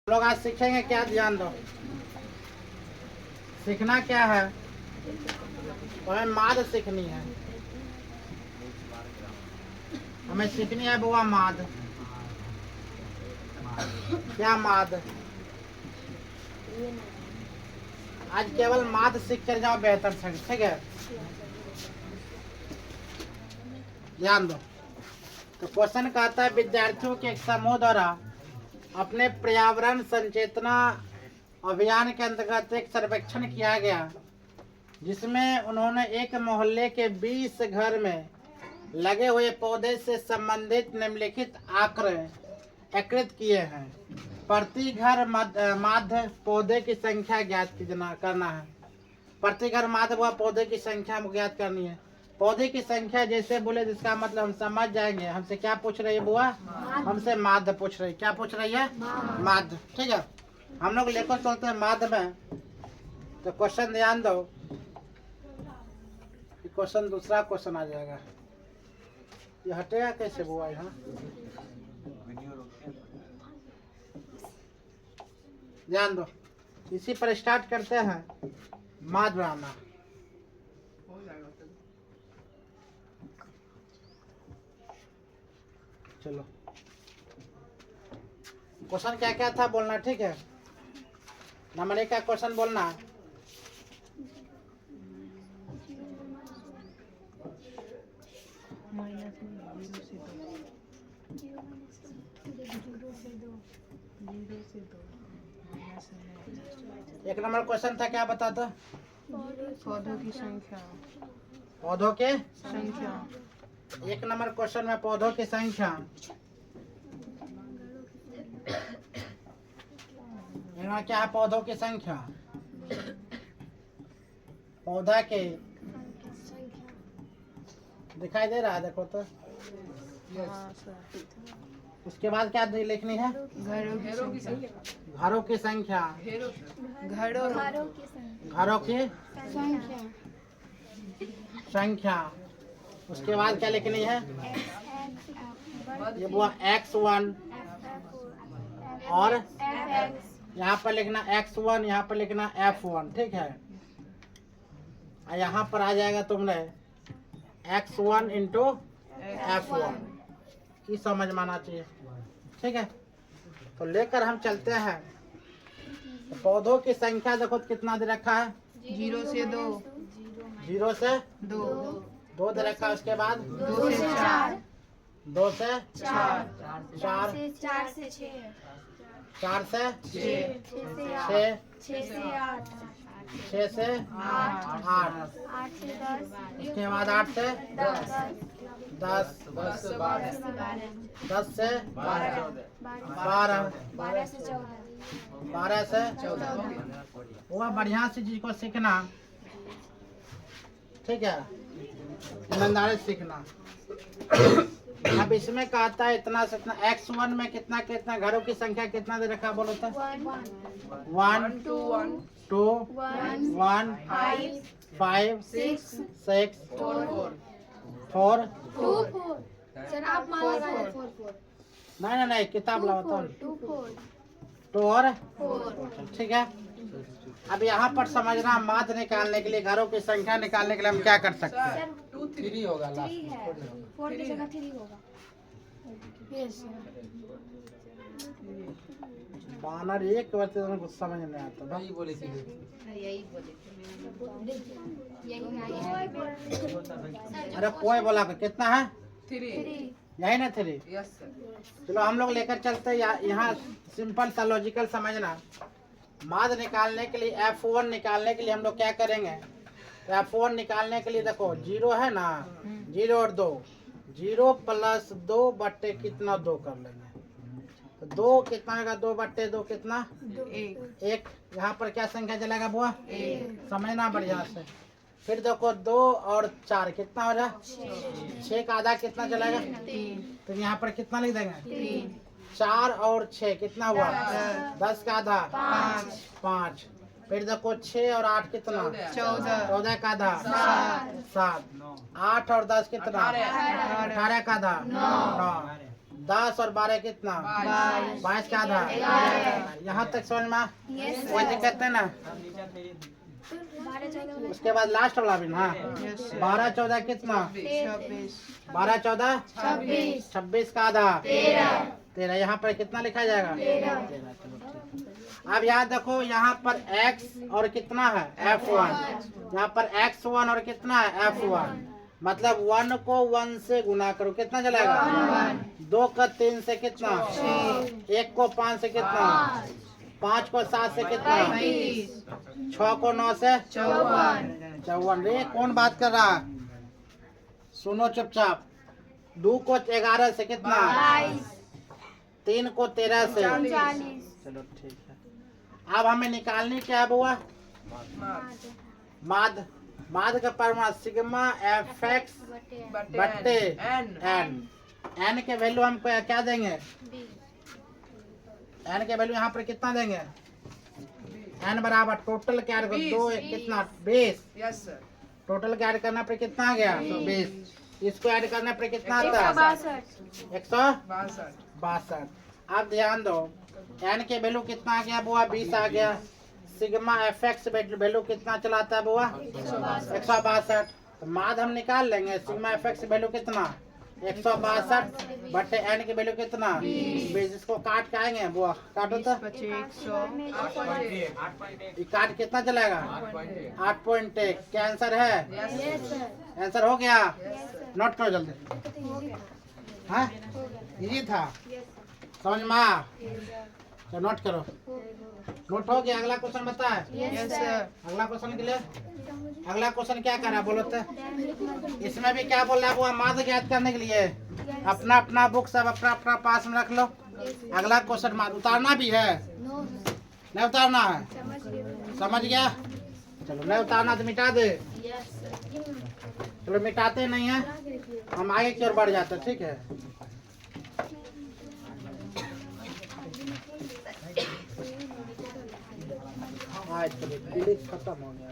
लोग आज सीखेंगे क्या, ध्यान दो। सीखना क्या है, हमें माद सीखनी है। हमें सीखनी है बुआ माद। क्या माद? आज केवल माद सीख कर जाओ बेहतर से, ठीक है। ध्यान दो। तो क्वेश्चन कहता है विद्यार्थियों के एक समूह द्वारा अपने पर्यावरण संचेतना अभियान के अंतर्गत एक सर्वेक्षण किया गया, जिसमें उन्होंने एक मोहल्ले के 20 घर में लगे हुए पौधे से संबंधित निम्नलिखित आंकड़े एकत्रित किए हैं। प्रति घर माध्य पौधे की संख्या ज्ञात करना है। प्रति घर माध्य व पौधे की संख्या ज्ञात करनी है। पौधे की संख्या जैसे बोले जिसका मतलब हम समझ जाएंगे। हमसे क्या पूछ रही है बुआ? हमसे माध्य पूछ रही है। क्या पूछ रही है? माध्य, ठीक है। हम लोग लेकर चलते हैं माध्य में। तो क्वेश्चन ध्यान दो, क्वेश्चन दूसरा क्वेश्चन आ जाएगा। ये हटेगा कैसे बुआ? यहाँ ध्यान दो। इसी पर स्टार्ट करते हैं माध्य बनाना। चलो, क्वेश्चन क्या क्या था बोलना, ठीक है। नंबर 1 का क्वेश्चन बोलना। एक नंबर क्वेश्चन था, क्या बताता? पौधों की संख्या। पौधों के संख्या। एक नंबर क्वेश्चन में पौधों की संख्या। यहाँ क्या है? पौधों की संख्या। पौधा के दिखाई दे रहा है, देखो तो। उसके बाद क्या लिखनी है? घरों की संख्या। घरों की संख्या। घरों की संख्या। उसके बाद क्या लिखनी है? ये वो x1 और यहाँ पर लिखना x1, यहाँ पर लिखना f1, ठीक है। यहाँ पर आ जाएगा तुमने x1 इंटू f1 की समझ माना चाहिए, ठीक है। तो लेकर हम चलते हैं। तो पौधों की संख्या देखो कितना दे रखा है? 0 से 2। 0 से 2। 2 दे रखा है। उसके बाद 2 से 4। 2 से 4, 4 से 6, 4 से 6, 6 से 8, 6 से 8, 8 से 10, उसके बाद 8 से 10, 10 से 12, 10 से 12, 12 से 14, 12 से 14। वो बढ़िया सी चीज को सीखना, ठीक है। ईमानदारी सीखना। अब इसमें कहता है इतना से इतना। x1 में कितना कितना घरों की संख्या कितना दे रखा? बोलो तो। 1 2 1 5 6 4 सर आप मान लो 4 नहीं, किताब लाओ तो। 2 और 4, ठीक है। अब यहाँ पर समझना, माध्य निकालने के लिए, घरों की संख्या निकालने के लिए हम क्या कर सकते हैं? 3 होगा लास्ट में। 4 की जगह 3 होगा। यस बानर एक बार तो गुस्सा में नहीं आता भाई। यही बोले थे। अरे कोई बोला कितना है? 3। यही ना 3? Yes sir. चलो हम लोग लेकर चलते हैं। यहाँ सिंपल सा लॉजिकल समझना। माध्य निकालने के लिए, f1 निकालने के लिए हम लोग क्या करेंगे? तो f1 निकालने के लिए देखो 0 है ना, 0 और 2, 0 प्लस 2 बट्टे कितना? 2 कर लेंगे। तो 2 कितना होगा? 2 बट्टे 2 कितना? 1। यहाँ पर क्या संख्या चलेगा बुआ? 1। समझना बढ़िया से। फिर देखो 2 और 4 कितना हो रहा? 6 का आधा कितना चलेगा? 3। तो यहाँ पर कितना लिख देंगे? 3। 4 और 6 कितना हुआ? 10 का आधा? 5। फिर देखो 6 और 8 कितना? 14 का आधा? 7। 8 और 10 कितना? 18 का आधा? 9। 10 और 12 कितना? 22 का आधा। यहाँ तक समझ में कोई दिक्कत है ना? उसके बाद लास्ट वाला भी ना। 12 14 कितना? 12 14 26 का आधा 13। यहाँ पर कितना लिखा जाएगा? 13। चलो ठीक है। अब याद रखो यहाँ पर x और कितना है? F1। यहाँ पर x1 और कितना है? F1। मतलब 1 को 1 से गुना करो, कितना चलेगा? 2 को 3 से कितना? 1 को 5 से कितना? 5 को 7 से कितना? 6 को 9 से 54। रे कौन बात कर रहा? सुनो चुपचाप। 2 को 11 से कितना? 3 को 13 से। चलो ठीक है। अब हमें निकालनी क्या है बुआ? माद। माद का परिमाण सिग्मा fx बट्टे n। n के वैल्यू हमको क्या देंगे? n के वैल्यू यहाँ पर कितना देंगे? n बराबर टोटल क्या 2 कितना? 20। टोटल क्या ऐड करना पर कितना आ गया? 20। इसको ऐड करने पर कितना आता है? 162। अब ध्यान दो, n के वैल्यू कितना आ गया बुआ? 20 आ गया। सिग्मा fx वैल्यू कितना चलाता है बुआ? 162। तो माद हम निकाल लेंगे। सिग्मा fx वैल्यू कितना? 162 बटे n की वैल्यू कितना? 20। इसको काट के आएंगे बुआ, काटो तो। ये काट कितना चलेगा? 8.1। क्या आंसर है? आंसर हो गया? नोट करो जल्दी। हाँ इजी था, समझ में आया? तो नोट करो। नोट हो गया? अगला क्वेश्चन बता है। अगला क्वेश्चन के लिए अगला क्वेश्चन क्या कर रहा है बोलो तो? इसमें भी क्या बोल रहा है वो? माद ज्ञात करने के लिए अपना अपना बुक सब अपना अपना पास में रख लो। अगला क्वेश्चन माद उतारना भी है, नहीं उतारना है? समझ गया? चलो नहीं उतारना तो मिटा दे। चलो मिटाते नहीं है, हम आगे की ओर बढ़ जाते हैं, ठीक है? आज डिलीट खत्म हो गया।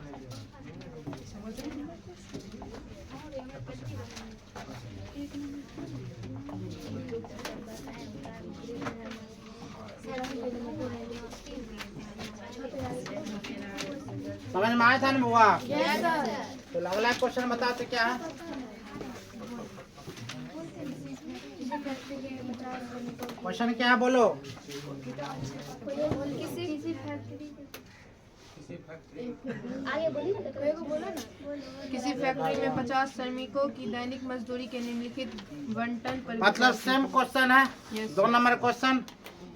समझ में आया था ना बुआ? तो अगला क्वेश्चन बताते क्या है? क्वेश्चन क्या है बोलो? आगे बोलिए बोलो ना। किसी फैक्ट्री में 50 श्रमिकों की दैनिक मजदूरी के निम्नलिखित बंटन पर मतलब सेम क्वेश्चन है। Yes. 2 number question.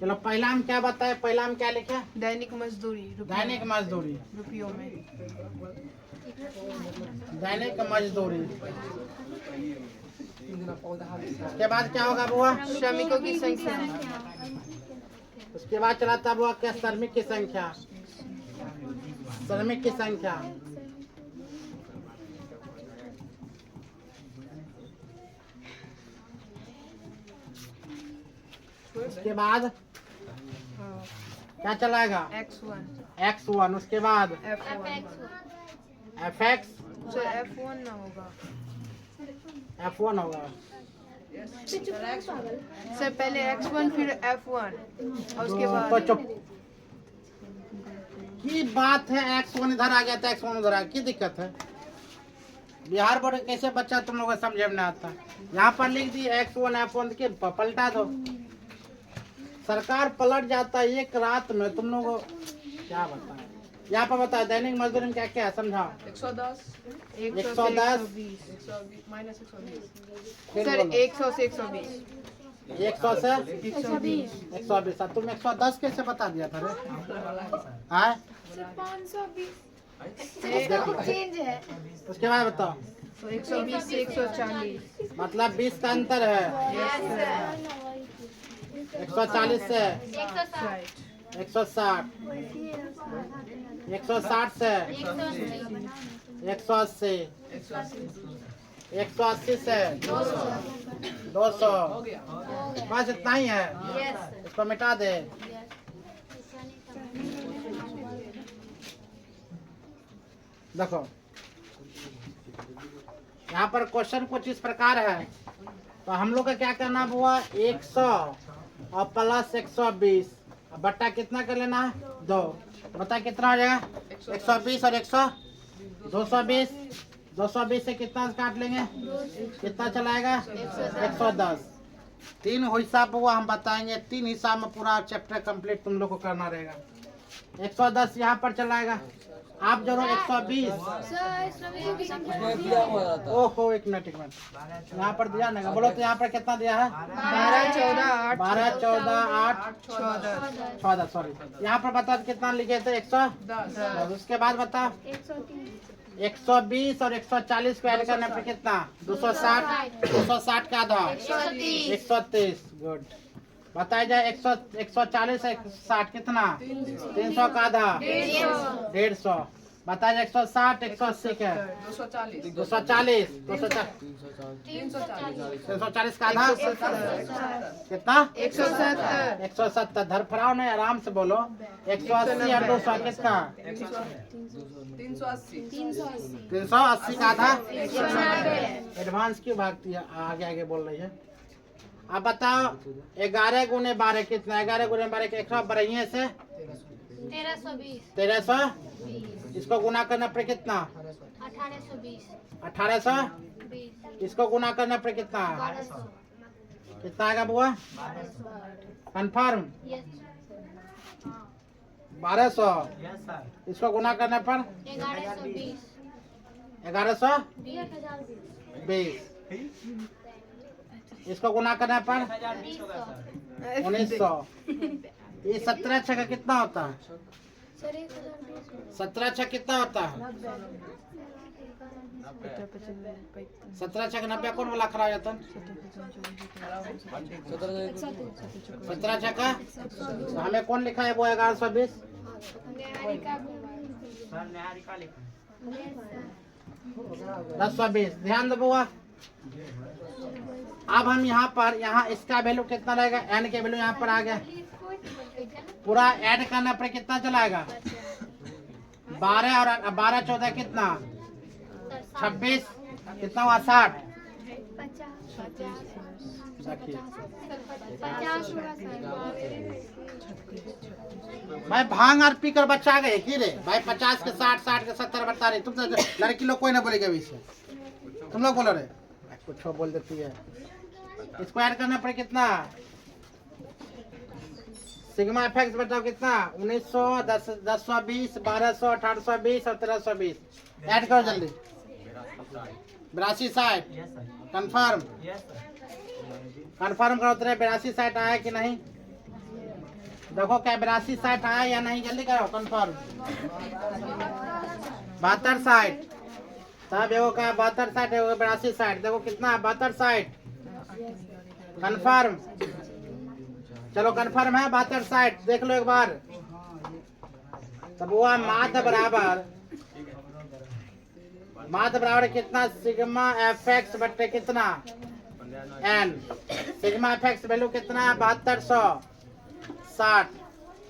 चलो पहला हम क्या बताए? पहला हम क्या लिखे? दैनिक मजदूरी दैनिक मजदूरी। रुपयों में। दैनिक मजदूरी। उसके बाद क्या होगा बुआ? श्रमिकों की संख्या। उसके बाद चलाता बुआ क्या? श्रमिक की संख्या। श्रमिक की संख्या। उसके बाद क्या चलाएगा? x1। उसके बाद fx। सर F1 ना होगा f1 होगा। सर पहले x1 फिर F1 और उसके तो बाद चुप की बात है। x1 इधर आ गया था, x1 उधर आ गया, की दिक्कत है? बिहार बोर्ड कैसे बच्चा तुम लोगों को समझ में नहीं आता? यहाँ पर लिख दी x1 f1 के पलटा दो, सरकार पलट जाता है एक रात में। तुम लोगों को क्या बताएं? यहाँ पर बताओ दैनिक मजदूरी में क्या क्या है, समझा? 110 110 सर 100 से 120 100 से 120। तुम 110 कैसे बता दिया था रे? हाँ चेंज है। उसके बाद बताओ। तो 120 से 140 मतलब 20 का अंतर है। 140 से 160, 160 से 180, 180 से 200। बस इतना ही है, इसको मिटा दे। देखो यहाँ पर क्वेश्चन कुछ इस प्रकार है। तो हम लोग का क्या करना हुआ 100 और प्लस 120 बट्टा कितना कर लेना है 2। बता कितना हो जाएगा 120 और 100 220 से कितना काट लेंगे कितना चलाएगा 110। 3 हिसाब हुआ हम बताएंगे 3 हिसाब में पूरा चैप्टर कंप्लीट तुम लोग को करना रहेगा। 110 यहाँ पर चलाएगा आप जोड़ो 120। ओहो 1 मिनट यहाँ पर दिया ना बोलो तो यहाँ पर कितना दिया है 12 14 8 14 सॉरी यहाँ पर बता कितना लिखे थे 110। उसके बाद बता 120 और 140 को ऐड करने पर कितना 260 का आधा 130। गुड बताया जाए 140 60 कितना 300 का आधा 150। बताया जाए 160 180 का 240 340 का आधा कितना 170। धरफराव नहीं आराम से बोलो 180 और 200 कितना 380 का आधा। एडवांस क्यों भागती है आगे आगे बोल रही है। अब बताओ 11 गुने 12 कितना 11 गुने 12 के 100 बढ़िया से 1320 इसको गुना करने पर कितना 1820 इसको गुना करने पर कितना कितना आएगा बुआ कंफर्म 1200 इसको गुना करने पर 1120 इसको गुना करने पर 1900। ये 17 छः का कितना होता है 17 छः कितना होता है 17 छः 90 कौन वाला खड़ा हो जाता है 17 छः का तो हमें कौन लिखा है वो 1120 1020 ध्यान दो बुआ। अब हम यहाँ पर इसका वैल्यू कितना रहेगा एन के वैल्यू यहाँ पर आ गया पूरा ऐड करने पर कितना चलाएगा 12 और 12 14 कितना 26 कितना हुआ 60 भाई भांग और पीकर बच्चा गए कि रे भाई 50 के 60 60 के 70 बता रही तुम तो लड़की लोग कोई ना बोलेगा विषय तुम लोग बोलो रे कुछ बोल देती है। इसको ऐड करने पर कितना सिग्मा एफएक्स बताओ कितना 1900 1020 1200 1820 और 1320 ऐड करो जल्दी 82 60 कंफर्म करो तेरे 82 60 आया कि नहीं देखो क्या 82 60 आया या नहीं जल्दी करो कंफर्म 72 60 तब एगो का 72 60 एगो 82 60 देखो कितना 72 60 कंफर्म चलो कंफर्म है 72 60 देख लो एक बार तब हुआ माध्य बराबर कितना सिग्मा एफएक्स बटे कितना एन सिग्मा एफएक्स वैल्यू कितना है 7260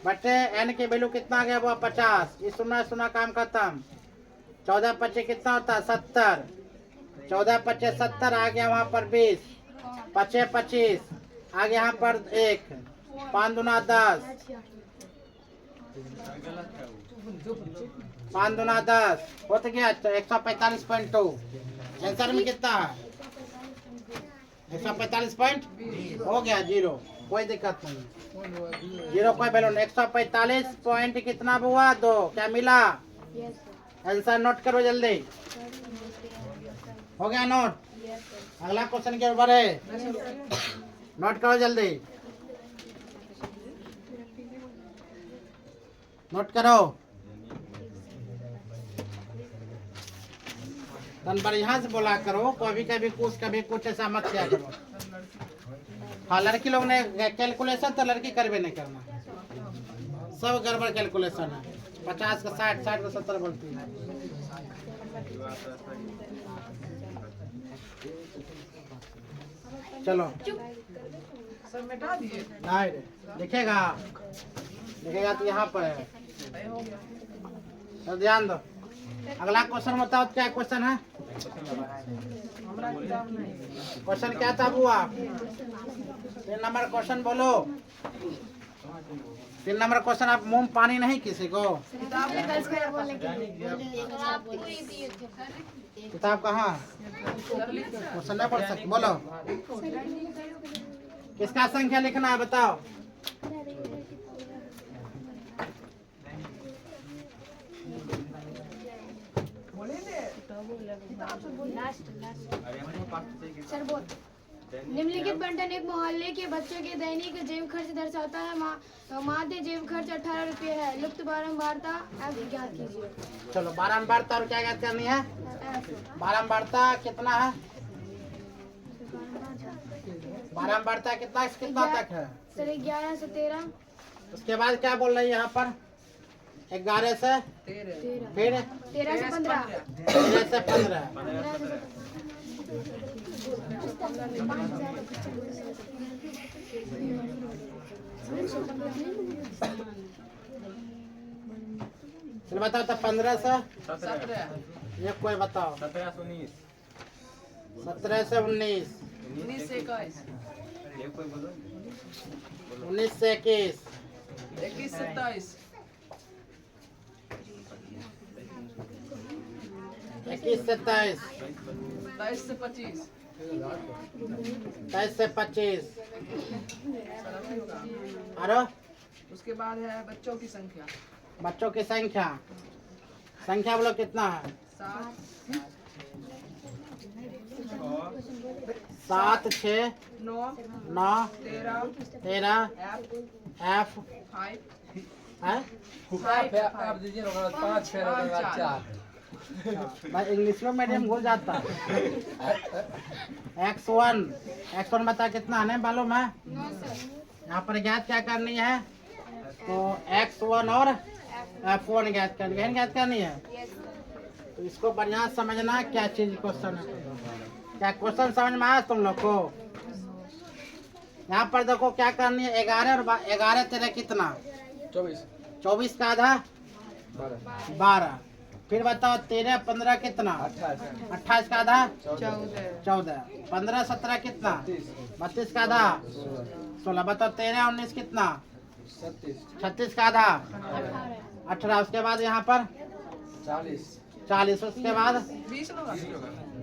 बटे एन के वैल्यू कितना आ गया वो 50 ये सुना काम खत्म 14 25 कितना होता है 70 14 25 70 आ गया वहाँ पर 20 25 25 आ गया यहाँ पर 1 5 दूना 10 5 दूना 10 हो तो गया 145.2 आंसर में कितना 145 पॉइंट हो गया 0 कोई दिक्कत नहीं 0 कोई वैल्यू नहीं 145 पॉइंट कितना हुआ 2 क्या मिला आंसर नोट करो जल्दी हो गया नोट अगला क्वेश्चन के ऊपर है नोट करो जल्दी नोट करो तन बढ़िया से बोला करो कभी कुछ ऐसा मत किया करो। हाँ लड़की लोग ने कैलकुलेशन तो लड़की करवे नहीं करना सब गड़बड़ कैलकुलेशन है 50 का 60 60 का 70 बोलती है। चलो नहीं लिखेगा तो यहाँ पर है तो ध्यान दो अगला क्वेश्चन बताओ, क्या क्वेश्चन है? क्वेश्चन क्या था बुआ? 3 नंबर क्वेश्चन बोलो। 3 नंबर क्वेश्चन। आप मुंह में पानी नहीं किसी को? किताब कहाँ? क्वेश्चन नहीं पढ़ सकते, बोलो। किसका संख्या लिखना है बताओ? सर बोल। निम्नलिखित बंटन एक मोहल्ले के बच्चों के दैनिक जेब खर्च दर्शाता है। माध्य जेब खर्च 18 रुपये है। लुप्त बारंबारता आप ज्ञात कीजिए। चलो बारंबारता और क्या ज्ञात करनी है? बारंबारता कितना है? बारंबारता कितना से कितना तक है? सर 11 से 13। उसके बाद क्या बोल रही है यहाँ पर? 11 से फिर 13 से 15। 13 से 15। चलो बताओ तो 15 से 17 ये कोई बताओ। 17 से 19 17 से 19 19 से 21 ये कोई बोलो 19 से 21 21 से 23 21 से 23 23 से 25 23 से 25 और उसके बाद है बच्चों की संख्या बच्चों की संख्या। संख्या बोलो कितना है? 7 6 9 9 13 13 F 5 है? आप दीजिए ना 5 6 4 भाई इंग्लिश में मीडियम भूल जाता। X1 बता कितना है मालूम है? यहाँ पर ज्ञात क्या करनी है? तो X1 और F1 ज्ञात करनी है। तो इसको बढ़िया समझना क्या चीज क्वेश्चन है। क्या क्वेश्चन समझ में आया तुम लोग को? यहाँ पर देखो क्या करनी है। 11 और 11 13 कितना? 24 का आधा 12। फिर बताओ 13 15 कितना? 28 का आधा 14। 15 17 कितना? 32 का आधा 16। बताओ 13 19 कितना? 36 का आधा 18। उसके बाद यहाँ पर 40। उसके बाद 20 होगा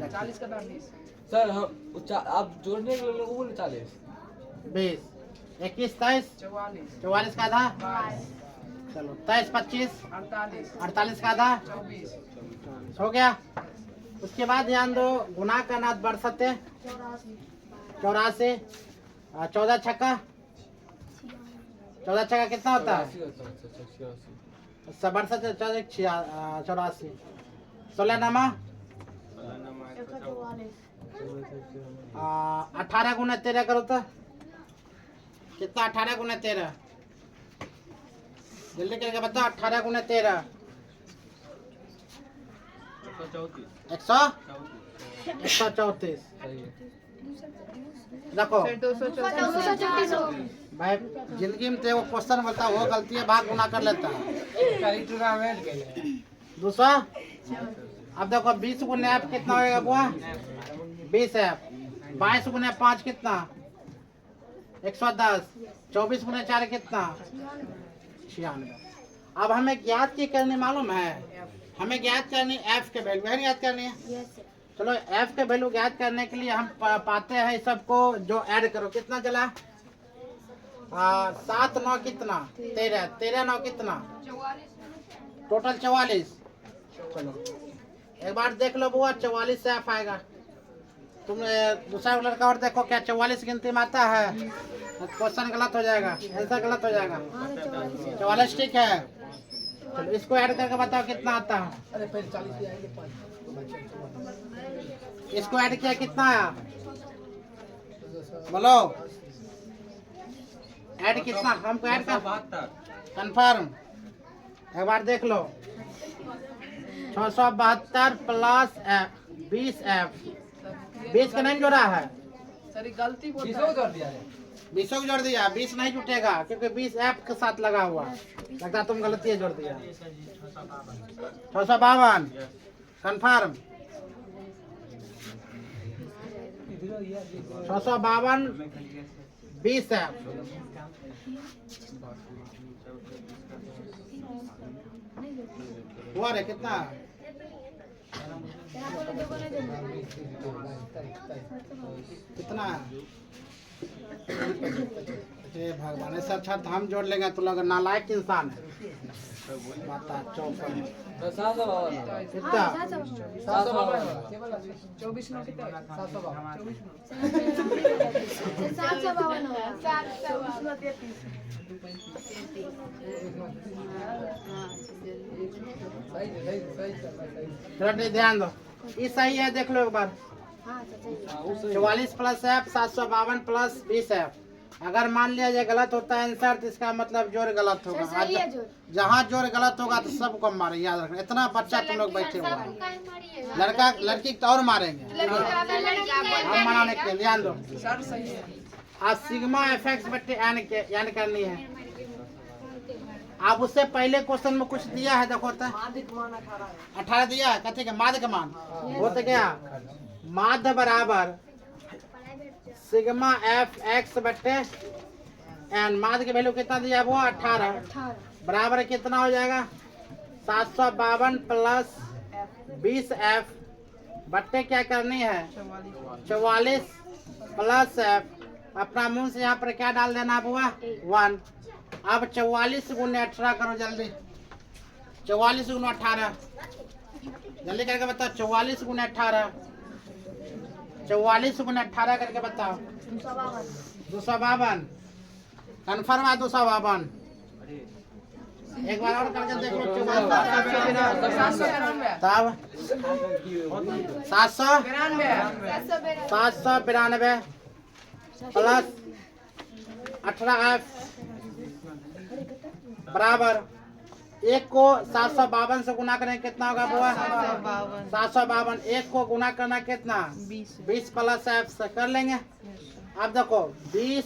40 का बाद 20 सर हम आप जोड़ने के लोगों को 40 20 21 23 44 का आधा 22 चलो 23 25 48 का आधा 24 हो गया। उसके बाद ध्यान दो गुना का नाथ बरसते 84 14 छक्का कितना होता है? बरसत 84 16 नमा 18 गुना 13 करो तो कितना? 18 गुना 13 जल्दी करके बताओ। 18 गुना 13 134। देखो फिर 234 234 भाई जिंदगी में तो वो क्वेश्चन बोलता है वो गलती है भाग गुना कर लेता है। दूसरा अब देखो 20 गुना F कितना होगा बुआ? 20 F 22 गुना 5 कितना? 110। 24 गुना 4 कितना? 96। अब हमें ज्ञात की करनी मालूम है? हमें ज्ञात करनी F के वैल्यू है ज्ञात करनी है। चलो F के वैल्यू ज्ञात करने के लिए हम पाते हैं इस सबको जो ऐड करो कितना चला? 7 9 कितना? 13 13 9 कितना? टोटल 44। चलो एक बार देख लो बुआ 44 से F आएगा। तुम दूसरा लड़का और देखो क्या 44 गिनती में आता है? क्वेश्चन गलत हो जाएगा, आंसर गलत हो जाएगा। 44 ठीक है। चलो इसको ऐड करके बताओ कितना आता है? इसको ऐड किया कितना आया? बोलो ऐड कितना? हमको ऐड कर कंफर्म एक बार देख लो। 672 प्लस 20 F 20 का नहीं जोड़ा है। सर गलती बोल किसको कर दिया है 20 को जोड़ दिया, 20 नहीं जुटेगा क्योंकि 20 एफ के साथ लगा हुआ। लगता तुम गलती जोड़ दिया। 652 कन्फर्म। 652 20 एफ। हुआ रे कितना? कितना? हे भगवान, ऐसा अच्छा तो हम जोड़ लेंगे तो लोग नालायक इंसान है। बता 54 कितना? 24 9 कितना? 752 हुआ। थोड़ा ध्यान दो, ये सही है, देख लो एक बार। हाँ सही। 44 प्लस एफ 752 प्लस 20 एफ। अगर मान लिया जाए गलत होता है आंसर तो इसका मतलब जोड़ गलत होगा। सर सही है जोड़। जहाँ जोड़ गलत होगा तो सबको मारे, याद रखना। इतना बच्चा तुम लोग बैठे हुए हैं, लड़का लड़की तो और मारेंगे। हम मनाने के लिए ध्यान दो। सर सही है। आज सिग्मा एफ एक्स बट्टे एन के यानी करनी है। आप उससे पहले क्वेश्चन में कुछ दिया है, देखो तो 18 दिया है। कहते माध्य का मान वो तो क्या, माध्य बराबर सिग्मा एफ एक्स बट्टे एन। माध्य की वैल्यू कितना दिया वो 18 बराबर कितना हो जाएगा 752 प्लस 20 एफ बट्टे क्या करनी है 44 प्लस एफ। अपना मुंह से यहाँ पर क्या डाल देना हुआ 1। अब 44 गुने 18 करो जल्दी। 44 गुने 18 जल्दी करके बताओ। 44 गुने 18 44 गुने 18 करके बताओ। 252 कन्फर्म है। 252 एक बार और करके देख लो। तब 792 प्लस 18 बराबर 1 को 752 से गुना करें कितना होगा बुआ 752। 1 को गुना करना कितना 20 प्लस एफ से कर लेंगे। अब देखो 20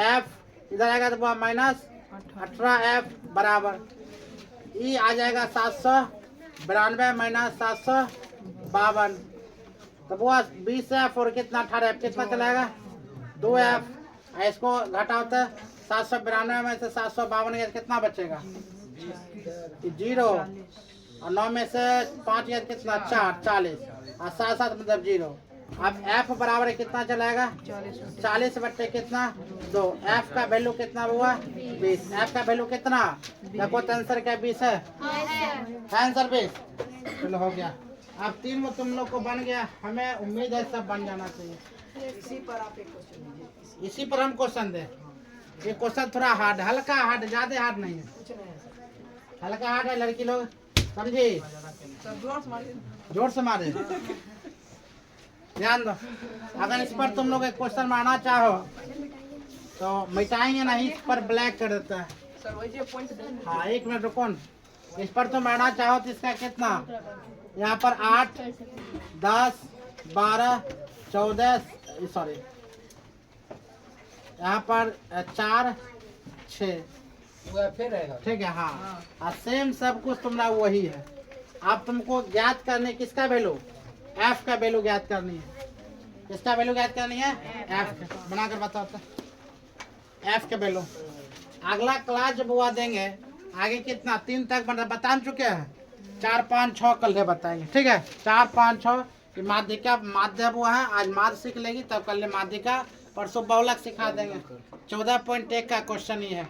एफ इधर आएगा तो बुआ माइनस 18 एफ बराबर ई आ जाएगा 792 माइनस 752। तो बुआ 20 एफ और कितना 18 एफ कितना चलाएगा 2 एफ। इसको घटाओ तो 792 में से 752 कितना बचेगा 0 और 9 में से 5 कितना 4 40 और 7 7 मतलब 0। अब f बराबर कितना चलाएगा 40 बट्टे कितना 2। f का वैल्यू कितना हुआ 20। f का वैल्यू कितना देखो तो आंसर क्या 20 है आंसर 20। चलो हो गया। अब 3 में तुम लोग को बन गया। हमें उम्मीद है सब बन जाना चाहिए। इसी पर हम क्वेश्चन दे। ये क्वेश्चन थोड़ा हार्ड, हल्का हार्ड, ज्यादा हार्ड नहीं है, हल्का हार्ड है। लड़की लोग समझी, जोर से मारे। ध्यान दो, अगर इस पर तुम लोग एक क्वेश्चन मारना चाहो तो मिटाएंगे नहीं, इस पर ब्लैक कर देता है। सर वही पॉइंट हाँ 1 मिनट रुको। इस पर तुम मारना चाहो तो इसका कितना यहाँ पर 8 10 12 14 सॉरी यहाँ पर 4 6 ठीक है। हाँ और सेम सब कुछ तुम्हारा वही है। अब तुमको ज्ञात करने किसका वैल्यू एफ का वैल्यू ज्ञात करनी है। किसका वैल्यू ज्ञात करनी है एफ। बनाकर बताओ तो एफ का वैल्यू। अगला क्लास जब हुआ देंगे आगे कितना 3 तक बता चुके हैं। 4 5 6 कल बताएंगे ठीक है। 4 5 6 माध्यिका माध्य हुआ है। आज माध्य सीख लेगी तब कल माध्यिका, परसों बहुलक सिखा देंगे। 14.1 का क्वेश्चन ही है।